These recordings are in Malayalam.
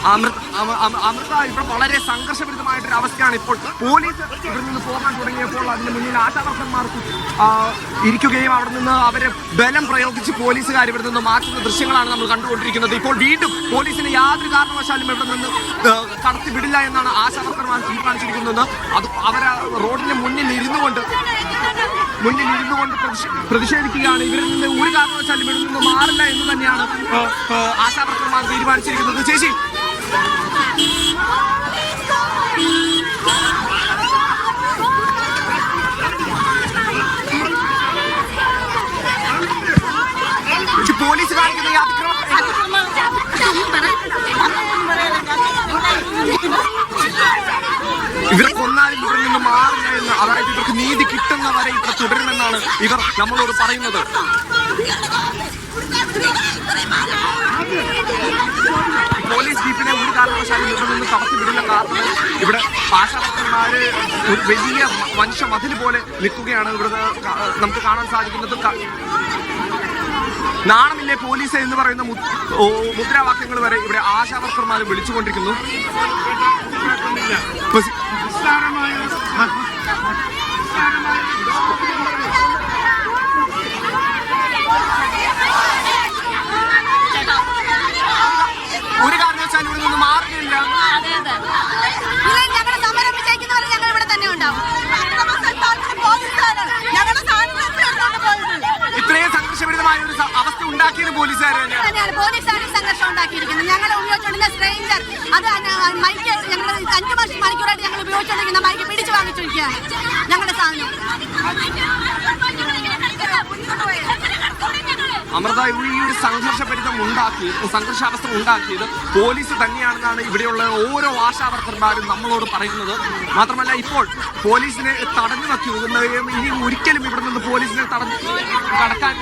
അമൃത, ഇവിടെ വളരെ സംഘർഷഭരിതമായിട്ടൊരു അവസ്ഥയാണ് ഇപ്പോൾ. പോലീസ് ഇവിടെ നിന്ന് പോകാൻ തുടങ്ങിയപ്പോൾ അതിന് മുന്നിൽ ആശാവർക്കന്മാർ ഇരിക്കുകയും അവിടെ നിന്ന് അവരെ ബലം പ്രയോഗിച്ച് പോലീസുകാർ ഇവിടെ നിന്ന് മാറ്റുന്ന ദൃശ്യങ്ങളാണ് നമ്മൾ കണ്ടുകൊണ്ടിരിക്കുന്നത്. ഇപ്പോൾ വീണ്ടും പോലീസിന് യാതൊരു കാരണവശാലും ഇവിടെ നിന്ന് കടത്തി വിടില്ല എന്നാണ് ആശാവർക്കന്മാർ തീരുമാനിച്ചിരിക്കുന്നത്. അത് അവർ റോഡിന് മുന്നിൽ ഇരുന്നു കൊണ്ട് പ്രതിഷേധിക്കുകയാണ്. ഇവരിൽ നിന്ന് ഒരു കാരണവശാലും ഇവിടെ നിന്ന് മാറില്ല എന്ന് തന്നെയാണ് ആശാവർക്കന്മാർ തീരുമാനിച്ചിരിക്കുന്നത്. ചേച്ചി, പോലീസ് കാണിക്കുന്ന ഈ ഇവരെ കൊന്നാലും ഇവിടെ നിന്ന് മാറില്ല എന്ന്, അതായത് ഇവർക്ക് നീതി കിട്ടുന്നവരെ ഇവിടെ തുടരുമെന്നാണ് ഇവർ നമ്മളോട് പറയുന്നത്. പോലീസ് ജീപ്പിനെ ഒരു കാരണവശാലും ഇവിടെ നിന്ന് കടത്തിവിടില്ല. കാരണം ഇവിടെ ആശാവർക്കന്മാര് ഒരു വലിയ മനുഷ്യ മതിൽ പോലെ നിൽക്കുകയാണ്. ഇവിടെ നമുക്ക് കാണാൻ സാധിക്കുന്നത്. നാണമില്ലേ പോലീസ് എന്ന് പറയുന്ന മുദ്രാവാക്യങ്ങൾ വരെ ഇവിടെ ആശാവർക്കർമാർ വിളിച്ചുകൊണ്ടിരിക്കുന്നു. ഒരു കാരണവശാലും ഇവിടെ നിന്ന് മാറുകയില്ല. ഞങ്ങൾ ഇവിടെ തന്നെ ഉണ്ടാവും. ഇത്രയും സംഘർഷഭരിതമായ ഒരു അവസ്ഥ ഉണ്ടാക്കിയത് പോലീസുകാരാണ്. പോലീസാണ് സംഘർഷം ഉണ്ടാക്കിയിരിക്കുന്നത്. ഞങ്ങൾ ഉപയോഗിച്ചുകൊണ്ടിരുന്ന സ്ട്രെയിഞ്ചർ, അത് മൈക്ക് ഞങ്ങൾ 5 മണിക്കൂറായിട്ട് ഞങ്ങൾ ഉപയോഗിച്ചുകൊണ്ടിരിക്കുന്ന മൈക്ക് പിടിച്ചു വാങ്ങിച്ചിരിക്കുകയാണ് ഞങ്ങളുടെ സാധനം. അമൃത, ഈ ഒരു സംഘർഷാവസ്ഥ ഉണ്ടാക്കിയത് പോലീസ് തന്നെയാണെന്നാണ് ഇവിടെയുള്ള ഓരോ ആശാവർക്കർമാരും നമ്മളോട് പറയുന്നത്. മാത്രമല്ല, ഇപ്പോൾ പോലീസിനെ തടഞ്ഞു വയ്ക്കുകയും ഇനി ഒരിക്കലും ഇവിടെ നിന്ന് പോലീസിനെ കടക്കാൻ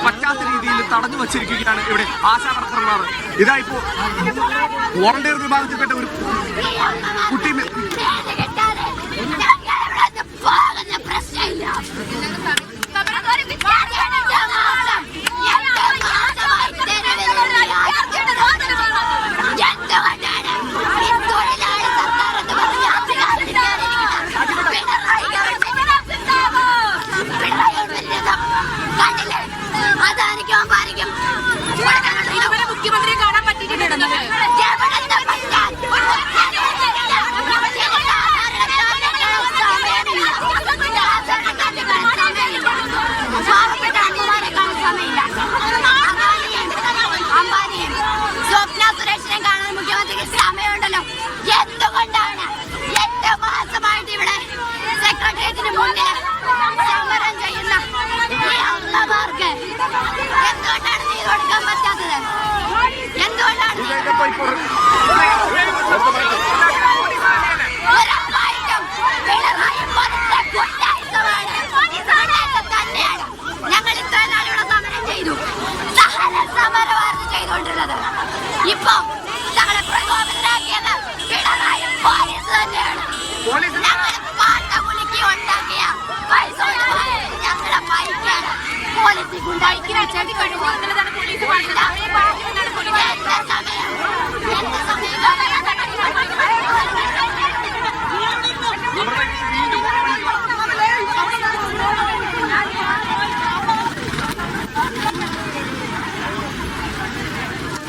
പറ്റാത്ത രീതിയിൽ തടഞ്ഞു വച്ചിരിക്കുകയാണ് ഇവിടെ ആശാവർക്കർമാർ. ഇതായിപ്പോ വോളണ്ടിയർ വിഭാഗത്തിൽപ്പെട്ട ഒരു കുട്ടി മുഖ്യമന്ത്രിയെ കാണാൻ പറ്റിയിട്ടുണ്ട്. ഞങ്ങൾ ഇത്ര നാളിവിടെ സമരം ചെയ്തു, സമരമായിരുന്നു ചെയ്തുകൊണ്ടിരുന്നത്. ഇപ്പൊ ഞങ്ങളെ പ്രകോപനരാക്കിയത് പിണറായി പോലീസ് തന്നെയാണ്. ഞങ്ങൾ പാട്ട കുലുക്കി ഉണ്ടാക്കിയ പൈസ ഞങ്ങളുടെ പൈക്കാണ് പോലീസ് ഉണ്ടാക്കി വെച്ചാൽ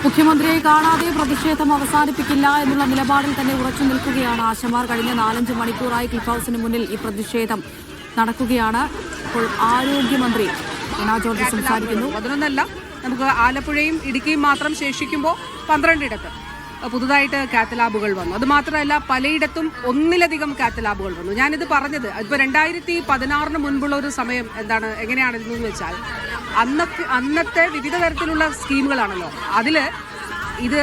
മുഖ്യമന്ത്രിയെ കാണാതെ പ്രതിഷേധം അവസാനിപ്പിക്കില്ല എന്നുള്ള നിലപാടിൽ തന്നെ ഉറച്ചു നിൽക്കുകയാണ് ആശമാർ. കഴിഞ്ഞ 4-5 മണിക്കൂറായി ക്ലിഫ് ഹൌസിന് മുന്നിൽ ഈ പ്രതിഷേധം നടക്കുകയാണ്. ഇപ്പോൾ ആരോഗ്യമന്ത്രി വീണ ജോർജ് സംസാരിക്കുന്നു. അതൊന്നല്ല, നമുക്ക് ആലപ്പുഴയും ഇടുക്കിയും മാത്രം ശേഷിക്കുമ്പോൾ 12 ഇടത്ത് പുതുതായിട്ട് കാത്ത് ലാബുകൾ വന്നു. അത് മാത്രമല്ല, പലയിടത്തും ഒന്നിലധികം കാത്ത് ലാബുകൾ വന്നു. ഞാനിത് പറഞ്ഞത് ഇപ്പോൾ 2016 മുൻപുള്ള ഒരു സമയം എങ്ങനെയാണെന്ന് വെച്ചാൽ അന്നത്തെ വിവിധ തരത്തിലുള്ള സ്കീമുകളാണല്ലോ. അതിൽ ഇത്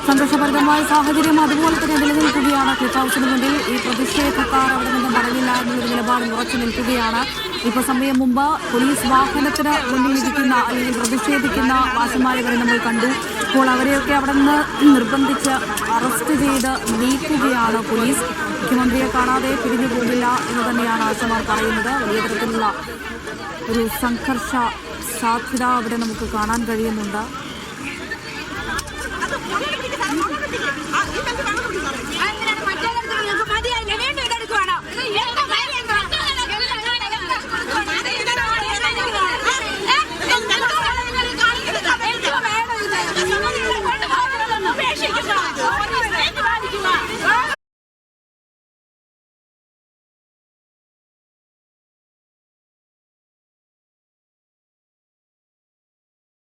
സംഘർഷഭരിതമായ സാഹചര്യം അതുപോലെ തന്നെ നിലനിൽക്കുകയാണ് ക്ലിഫ് ഹൗസിന് മുന്നിൽ. ഈ പ്രതിഷേധക്കാർ അവിടെ നിന്ന് മടങ്ങില്ല എന്നൊരു നിലപാടിൽ ഉറച്ചു നിൽക്കുകയാണ്. ഇപ്പൊ സമയം മുമ്പ് പോലീസ് വാഹനത്തിന് മുന്നിലിരിക്കുന്ന അല്ലെങ്കിൽ പ്രതിഷേധിക്കുന്ന ആശമാരെ വരെ നമ്മൾ കണ്ടു. ഇപ്പോൾ അവരെയൊക്കെ അവിടെ നിന്ന് നിർബന്ധിച്ച് അറസ്റ്റ് ചെയ്ത് നീക്കുകയാണ് പോലീസ്. മുഖ്യമന്ത്രിയെ കാണാതെ പിരിഞ്ഞു പോകില്ല എന്ന് തന്നെയാണ് ആശമാർ പറയുന്നത്. വലിയ തരത്തിലുള്ള ഒരു സംഘർഷ സാധ്യത അവിടെ നമുക്ക് കാണാൻ കഴിയുന്നുണ്ട്.